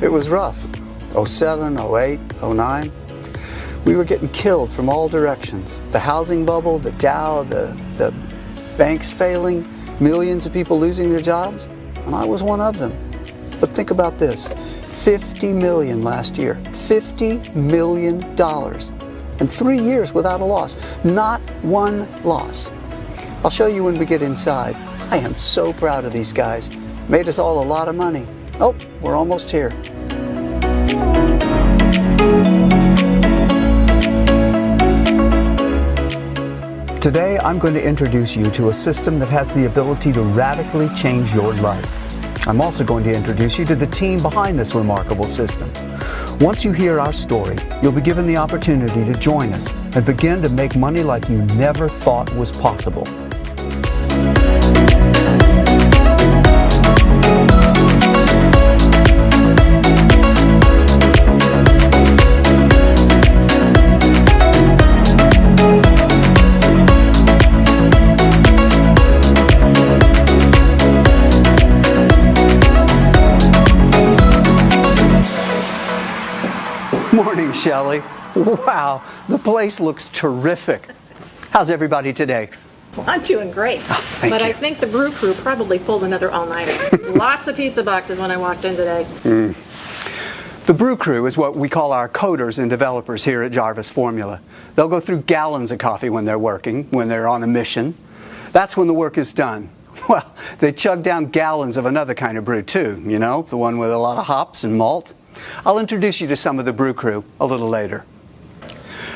It was rough. 07, 08, 09. We were getting killed from all directions. The housing bubble, the Dow, the banks failing, millions of people losing their jobs, and I was one of them. But think about this, $50 million last year, $50 million. And 3 years without a loss, not one loss. I'll show you when we get inside. I am so proud of these guys. Made us all a lot of money. Oh, we're almost here. Today, I'm going to introduce you to a system that has the ability to radically change your life. I'm also going to introduce you to the team behind this remarkable system. Once you hear our story, you'll be given the opportunity to join us and begin to make money like you never thought was possible. Morning, Shelley. Wow, the place looks terrific. How's everybody today? Well, I'm doing great. But I think the brew crew probably pulled another all-nighter. Lots of pizza boxes when I walked in today. The brew crew is what we call our coders and developers here at Jarvis Formula. They'll go through gallons of coffee when they're working, when they're on a mission. That's when the work is done. Well, they chug down gallons of another kind of brew too, you know, the one with a lot of hops and malt. I'll introduce you to some of the brew crew a little later.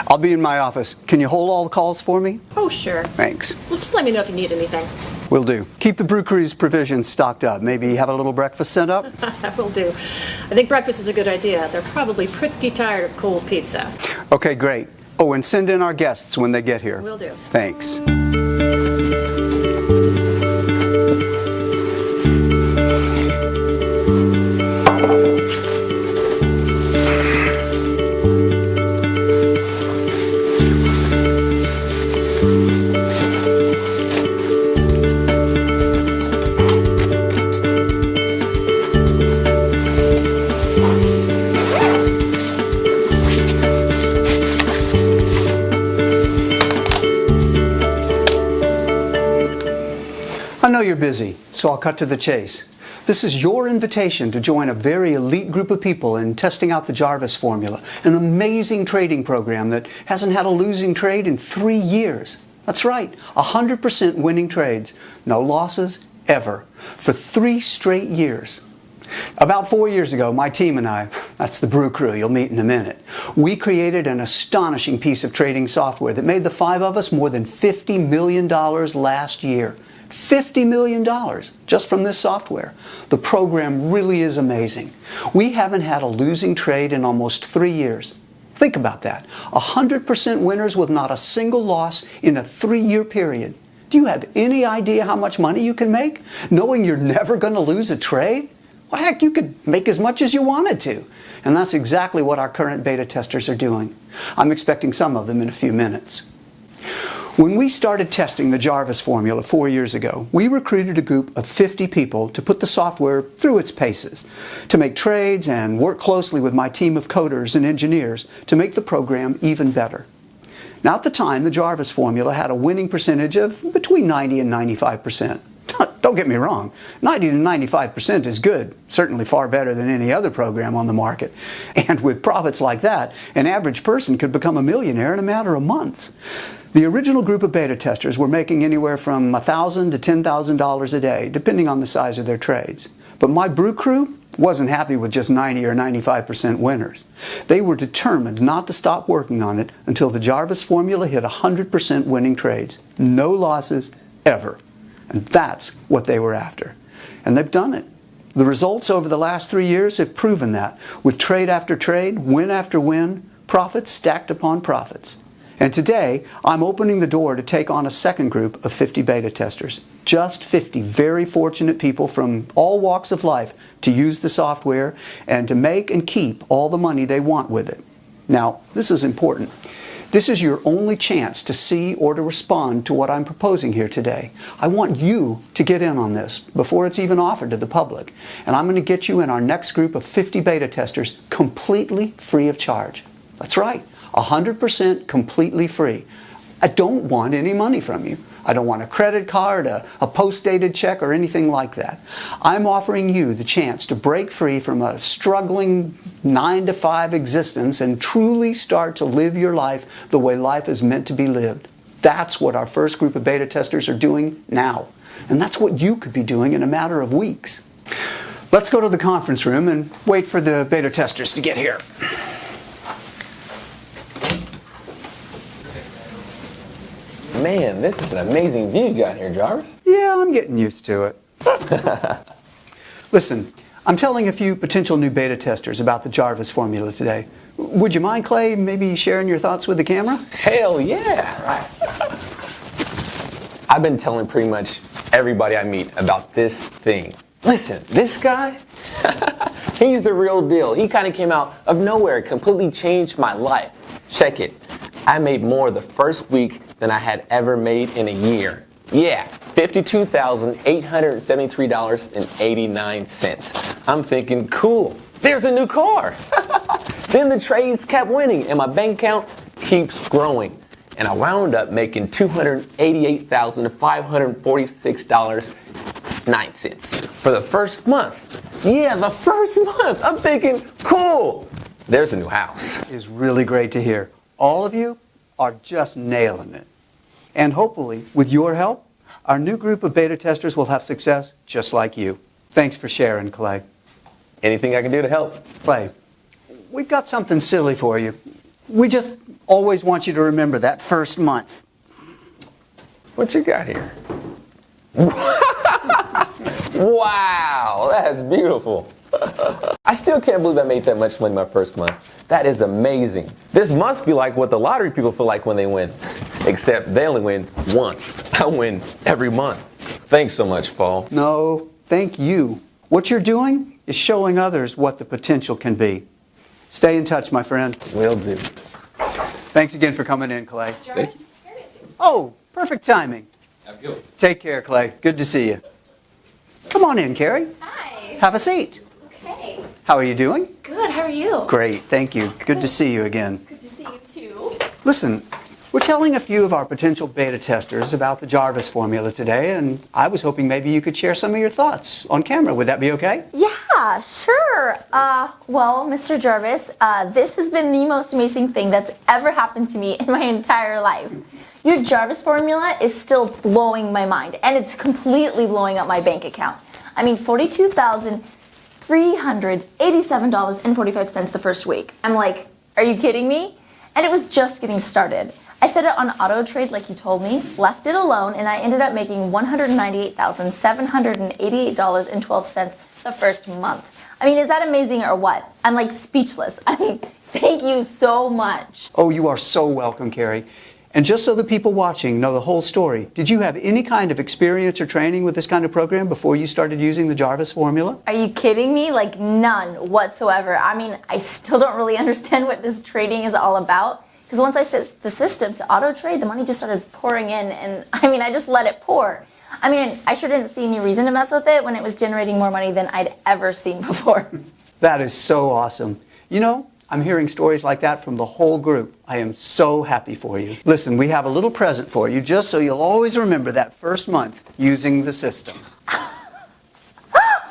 I'll be in my office. Can you hold all the calls for me? Oh, sure. Thanks. Well, just let me know if you need anything. Will do. Keep the brew crew's provisions stocked up. Maybe have a little breakfast sent up? I will do. I think breakfast is a good idea. They're probably pretty tired of cold pizza. Okay, great. Oh, and send in our guests when they get here. Will do. Thanks. I know you're busy, so I'll cut to the chase. This is your invitation to join a very elite group of people in testing out the Jarvis Formula, an amazing trading program that hasn't had a losing trade in 3 years. That's right, 100% winning trades, no losses ever, for 3 straight years. About 4 years ago, my team and I, that's the brew crew you'll meet in a minute, we created an astonishing piece of trading software that made the 5 of us more than $50 million last year. $50 million just from this software. The program really is amazing. We haven't had a losing trade in almost 3 years. Think about that. 100% winners with not a single loss in a 3-year period. Do you have any idea how much money you can make, knowing you're never going to lose a trade? Well, heck, you could make as much as you wanted to. And that's exactly what our current beta testers are doing. I'm expecting some of them in a few minutes. When we started testing the Jarvis Formula 4 years ago, we recruited a group of 50 people to put the software through its paces, to make trades and work closely with my team of coders and engineers to make the program even better. Now, at the time, the Jarvis Formula had a winning percentage of between 90 and 95%. Don't get me wrong, 90 to 95% is good, certainly far better than any other program on the market. And with profits like that, an average person could become a millionaire in a matter of months. The original group of beta testers were making anywhere from $1,000 to $10,000 a day, depending on the size of their trades. But my brew crew wasn't happy with just 90 or 95% winners. They were determined not to stop working on it until the Jarvis Formula hit 100% winning trades. No losses, ever. And that's what they were after. And they've done it. The results over the last 3 years have proven that, with trade after trade, win after win, profits stacked upon profits. And today, I'm opening the door to take on a second group of 50 beta testers. Just 50 very fortunate people from all walks of life to use the software and to make and keep all the money they want with it. Now, this is important. This is your only chance to see or to respond to what I'm proposing here today. I want you to get in on this before it's even offered to the public. And I'm going to get you in our next group of 50 beta testers completely free of charge. That's right, 100% completely free. I don't want any money from you. I don't want a credit card, a post-dated check, or anything like that. I'm offering you the chance to break free from a struggling 9-to-5 existence and truly start to live your life the way life is meant to be lived. That's what our first group of beta testers are doing now. And that's what you could be doing in a matter of weeks. Let's go to the conference room and wait for the beta testers to get here. Man, this is an amazing view you got here, Jarvis. Yeah, I'm getting used to it. Listen, I'm telling a few potential new beta testers about the Jarvis formula today. Would you mind, Clay, maybe sharing your thoughts with the camera? Hell yeah! Right. I've been telling pretty much everybody I meet about this thing. Listen, this guy, he's the real deal. He kind of came out of nowhere, completely changed my life. Check it. I made more the first week than I had ever made in a year. Yeah, $52,873.89. I'm thinking, cool, there's a new car. Then the trades kept winning and my bank account keeps growing. And I wound up making $288,546.09 for the first month. Yeah, the first month. I'm thinking, cool, there's a new house. It is really great to hear. All of you are just nailing it. And hopefully, with your help, our new group of beta testers will have success just like you. Thanks for sharing, Clay. Anything I can do to help? Clay, we've got something silly for you. We just always want you to remember that first month. What you got here? Wow, that's beautiful. I still can't believe I made that much money my first month. That is amazing. This must be like what the lottery people feel like when they win. Except they only win once. I win every month. Thanks so much, Paul. No, thank you. What you're doing is showing others what the potential can be. Stay in touch, my friend. Will do. Thanks again for coming in, Clay. Jarvis? Oh, perfect timing. Have a good one. Take care, Clay. Good to see you. Come on in, Carrie. Hi. Have a seat. Okay. How are you doing? Good. How are you? Great, thank you. Good to see you again. Good to see you too. Listen, we're telling a few of our potential beta testers about the Jarvis formula today, and I was hoping maybe you could share some of your thoughts on camera. Would that be okay? Yeah, sure. Well, Mr. Jarvis, this has been the most amazing thing that's ever happened to me in my entire life. Your Jarvis formula is still blowing my mind, and it's completely blowing up my bank account. I mean, $42,387.45 the first week. I'm like, are you kidding me? And it was just getting started. I set it on auto trade like you told me, left it alone, and I ended up making $198,788.12 the first month. I mean, is that amazing or what? I'm like speechless. I mean, thank you so much. Oh, you are so welcome, Carrie. And just so the people watching know the whole story, did you have any kind of experience or training with this kind of program before you started using the Jarvis formula? Are you kidding me? Like none whatsoever. I mean, I still don't really understand what this trading is all about. Because once I set the system to auto trade, the money just started pouring in, and I mean, I just let it pour. I mean, I sure didn't see any reason to mess with it when it was generating more money than I'd ever seen before. That is so awesome. You know, I'm hearing stories like that from the whole group. I am so happy for you. Listen, we have a little present for you just so you'll always remember that first month using the system.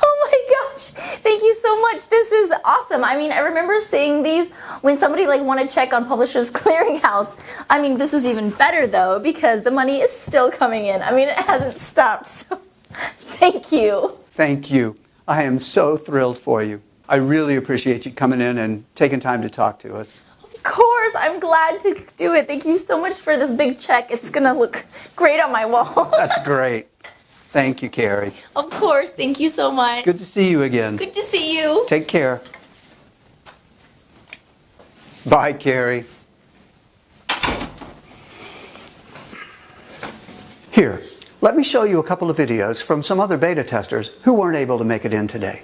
Oh my gosh, thank you so much. This is awesome. I mean, I remember seeing these when somebody like won a check on Publishers Clearinghouse. I mean, this is even better though because the money is still coming in. I mean, it hasn't stopped. So thank you. Thank you. I am so thrilled for you. I really appreciate you coming in and taking time to talk to us. Of course, I'm glad to do it. Thank you so much for this big check. It's going to look great on my wall. That's great. Thank you, Carrie. Of course, thank you so much. Good to see you again. Good to see you. Take care. Bye, Carrie. Here, let me show you a couple of videos from some other beta testers who weren't able to make it in today.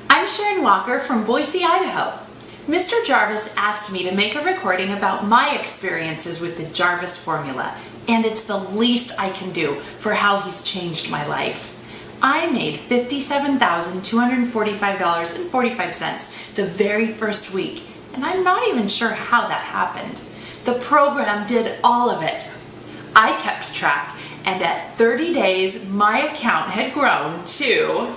I'm Sharon Walker from Boise, Idaho. Mr. Jarvis asked me to make a recording about my experiences with the Jarvis formula, and it's the least I can do for how he's changed my life. I made $57,245.45 the very first week, and I'm not even sure how that happened. The program did all of it. I kept track, and at 30 days, my account had grown to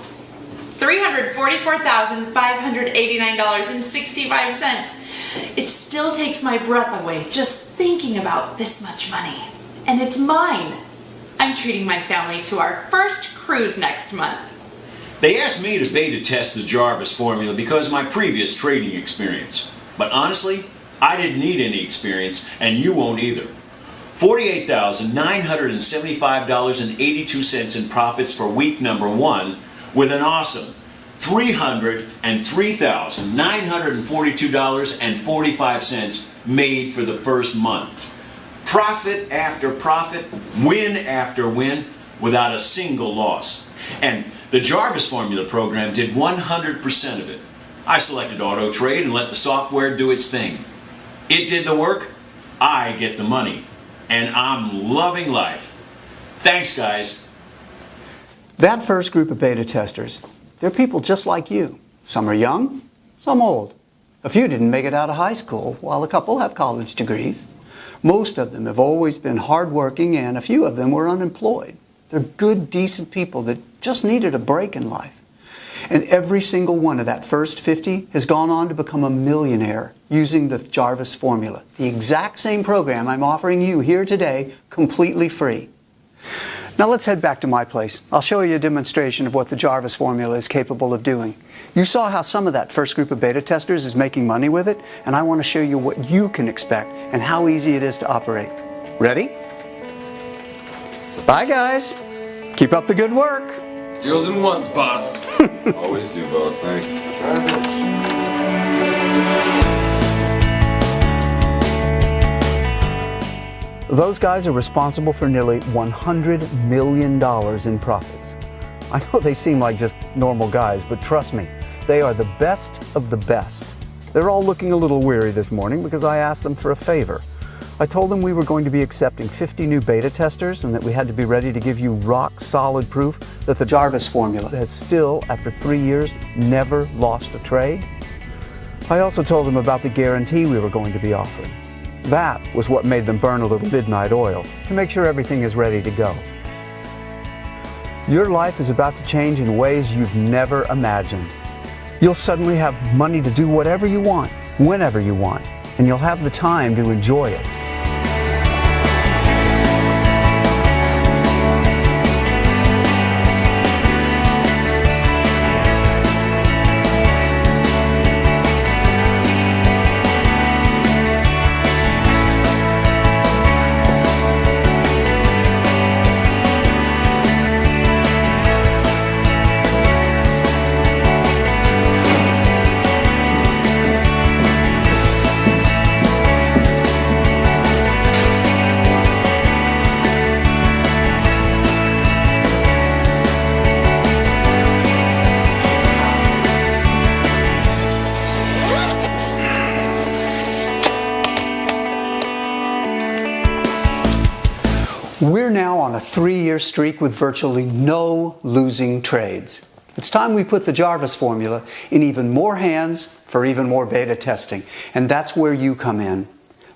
$344,589.65. It still takes my breath away just thinking about this much money. And it's mine. I'm treating my family to our first cruise next month. They asked me to beta test the Jarvis formula because of my previous trading experience. But honestly, I didn't need any experience, and you won't either. $48,975.82 in profits for week number 1, with an awesome $303,942.45 made for the first month. Profit after profit, win after win, without a single loss. And the Jarvis Formula program did 100% of it. I selected auto trade and let the software do its thing. It did the work, I get the money, and I'm loving life. Thanks, guys. That first group of beta testers, they're people just like you. Some are young, some old. A few didn't make it out of high school, while a couple have college degrees. Most of them have always been hardworking, and a few of them were unemployed. They're good, decent people that just needed a break in life. And every single one of that first 50 has gone on to become a millionaire using the Jarvis formula, the exact same program I'm offering you here today, completely free. Now let's head back to my place. I'll show you a demonstration of what the Jarvis formula is capable of doing. You saw how some of that first group of beta testers is making money with it, and I want to show you what you can expect and how easy it is to operate. Ready? Bye, guys. Keep up the good work. Deals in ones, boss. Always do, boss. Thanks. Those guys are responsible for nearly $100 million in profits. I know they seem like just normal guys, but trust me, they are the best of the best. They're all looking a little weary this morning because I asked them for a favor. I told them we were going to be accepting 50 new beta testers and that we had to be ready to give you rock-solid proof that the Jarvis formula has still, after 3 years, never lost a trade. I also told them about the guarantee we were going to be offering. That was what made them burn a little midnight oil to make sure everything is ready to go. Your life is about to change in ways you've never imagined. You'll suddenly have money to do whatever you want, whenever you want, and you'll have the time to enjoy it. We're now on a 3-year streak with virtually no losing trades. It's time we put the Jarvis formula in even more hands for even more beta testing, and that's where you come in.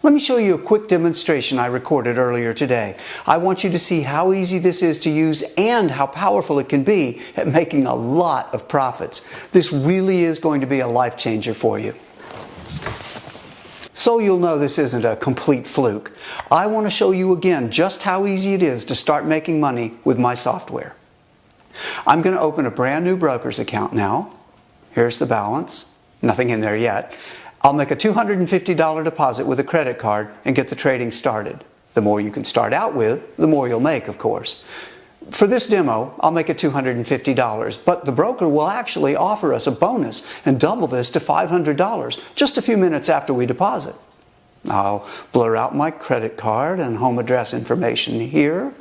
Let me show you a quick demonstration I recorded earlier today. I want you to see how easy this is to use and how powerful it can be at making a lot of profits. This really is going to be a life changer for you. So you'll know this isn't a complete fluke. I want to show you again just how easy it is to start making money with my software. I'm going to open a brand new broker's account now. Here's the balance. Nothing in there yet. I'll make a $250 deposit with a credit card and get the trading started. The more you can start out with, the more you'll make, of course. For this demo, I'll make it $250, but the broker will actually offer us a bonus and double this to $500 just a few minutes after we deposit. I'll blur out my credit card and home address information here.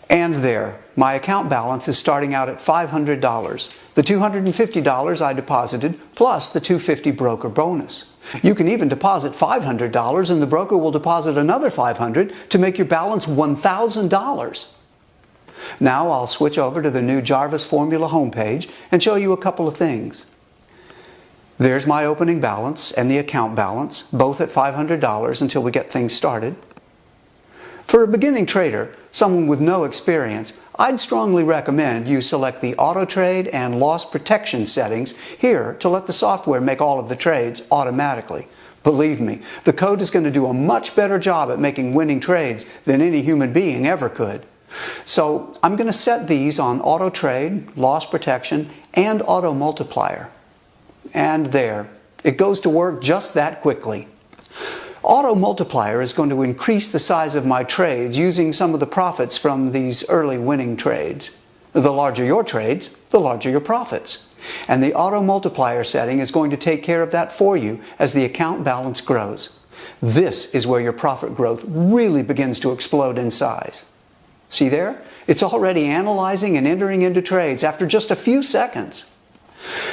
And there, my account balance is starting out at $500. The $250 I deposited plus the $250 broker bonus. You can even deposit $500 and the broker will deposit another $500 to make your balance $1,000. Now I'll switch over to the new Jarvis Formula homepage and show you a couple of things. There's my opening balance and the account balance, both at $500 until we get things started. For a beginning trader, someone with no experience, I'd strongly recommend you select the auto trade and loss protection settings here to let the software make all of the trades automatically. Believe me, the code is going to do a much better job at making winning trades than any human being ever could. So I'm going to set these on auto trade, loss protection, and auto multiplier. And there, it goes to work just that quickly. Auto multiplier is going to increase the size of my trades using some of the profits from these early winning trades. The larger your trades, the larger your profits. And the auto multiplier setting is going to take care of that for you as the account balance grows. This is where your profit growth really begins to explode in size. See there? It's already analyzing and entering into trades after just a few seconds.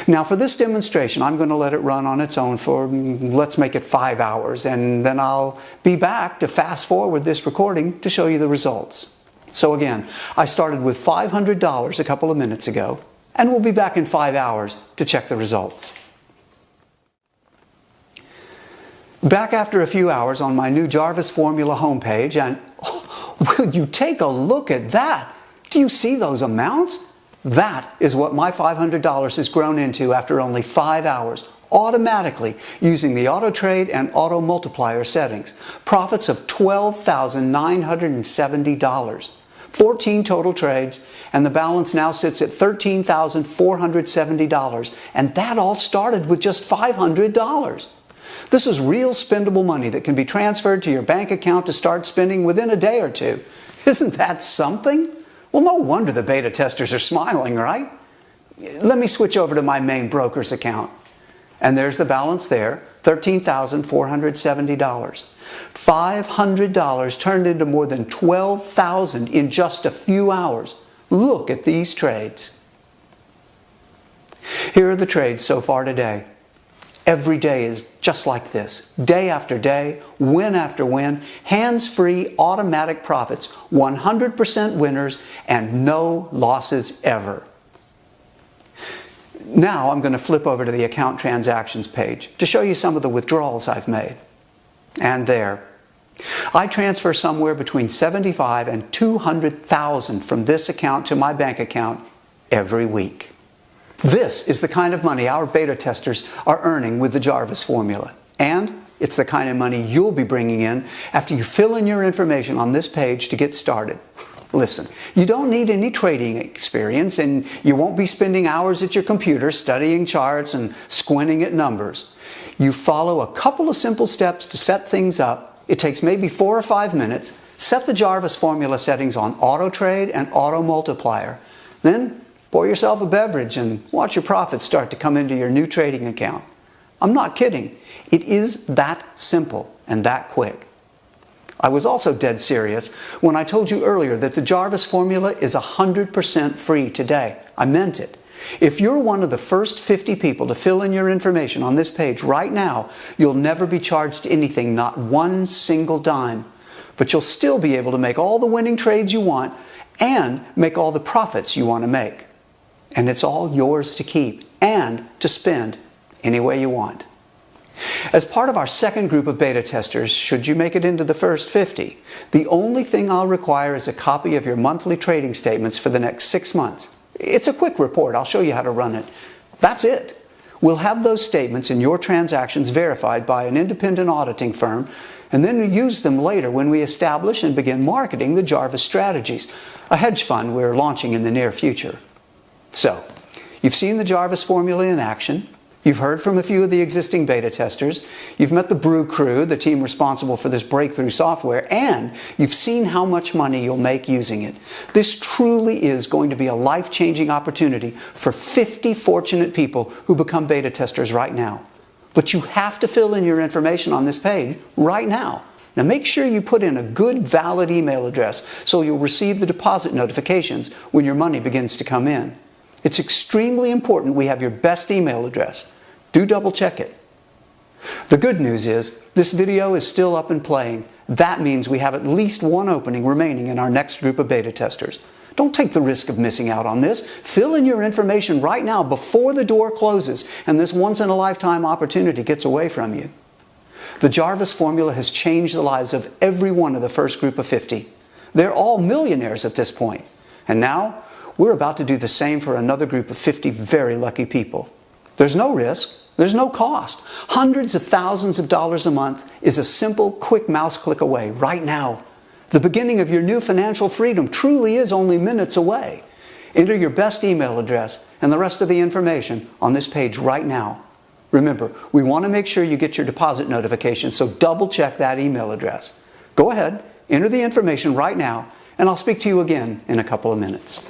Now for this demonstration, I'm going to let it run on its own for, let's make it 5 hours, and then I'll be back to fast forward this recording to show you the results. So again, I started with $500 a couple of minutes ago, and we'll be back in 5 hours to check the results. Back after a few hours on my new Jarvis Formula homepage, and will you take a look at that? Do you see those amounts? That is what my $500 has grown into after only 5 hours, automatically using the auto trade and auto multiplier settings. Profits of $12,970. 14 total trades, and the balance now sits at $13,470. And that all started with just $500. This is real spendable money that can be transferred to your bank account to start spending within a day or two. Isn't that something? Well, no wonder the beta testers are smiling, right? Let me switch over to my main broker's account. And there's the balance there, $13,470. $500 turned into more than $12,000 in just a few hours. Look at these trades. Here are the trades so far today. Every day is just like this. Day after day, win after win, hands-free automatic profits, 100% winners, and no losses ever. Now I'm going to flip over to the account transactions page to show you some of the withdrawals I've made. And there. I transfer somewhere between $75,000 and $200,000 from this account to my bank account every week. This is the kind of money our beta testers are earning with the Jarvis formula. And it's the kind of money you'll be bringing in after you fill in your information on this page to get started. Listen, you don't need any trading experience, and you won't be spending hours at your computer studying charts and squinting at numbers. You follow a couple of simple steps to set things up. It takes maybe 4 or 5 minutes. Set the Jarvis formula settings on auto trade and auto multiplier. Then pour yourself a beverage and watch your profits start to come into your new trading account. I'm not kidding. It is that simple and that quick. I was also dead serious when I told you earlier that the Jarvis formula is 100% free today. I meant it. If you're one of the first 50 people to fill in your information on this page right now, you'll never be charged anything, not one single dime. But you'll still be able to make all the winning trades you want and make all the profits you want to make. And it's all yours to keep and to spend any way you want. As part of our second group of beta testers, should you make it into the first 50, the only thing I'll require is a copy of your monthly trading statements for the next 6 months. It's a quick report. I'll show you how to run it. That's it. We'll have those statements and your transactions verified by an independent auditing firm, and then we use them later when we establish and begin marketing the Jarvis Strategies, a hedge fund we're launching in the near future. So, you've seen the Jarvis formula in action. You've heard from a few of the existing beta testers. You've met the Brew crew, the team responsible for this breakthrough software, and you've seen how much money you'll make using it. This truly is going to be a life-changing opportunity for 50 fortunate people who become beta testers right now. But you have to fill in your information on this page right now. Now make sure you put in a good, valid email address so you'll receive the deposit notifications when your money begins to come in. It's extremely important we have your best email address. Do double check it. The good news is this video is still up and playing. That means we have at least one opening remaining in our next group of beta testers. Don't take the risk of missing out on this. Fill in your information right now before the door closes and this once-in-a-lifetime opportunity gets away from you. The Jarvis formula has changed the lives of every one of the first group of 50. They're all millionaires at this point. And now, we're about to do the same for another group of 50 very lucky people. There's no risk. There's no cost. Hundreds of thousands of dollars a month is a simple, quick mouse click away right now. The beginning of your new financial freedom truly is only minutes away. Enter your best email address and the rest of the information on this page right now. Remember, we want to make sure you get your deposit notification, so double check that email address. Go ahead, enter the information right now, and I'll speak to you again in a couple of minutes.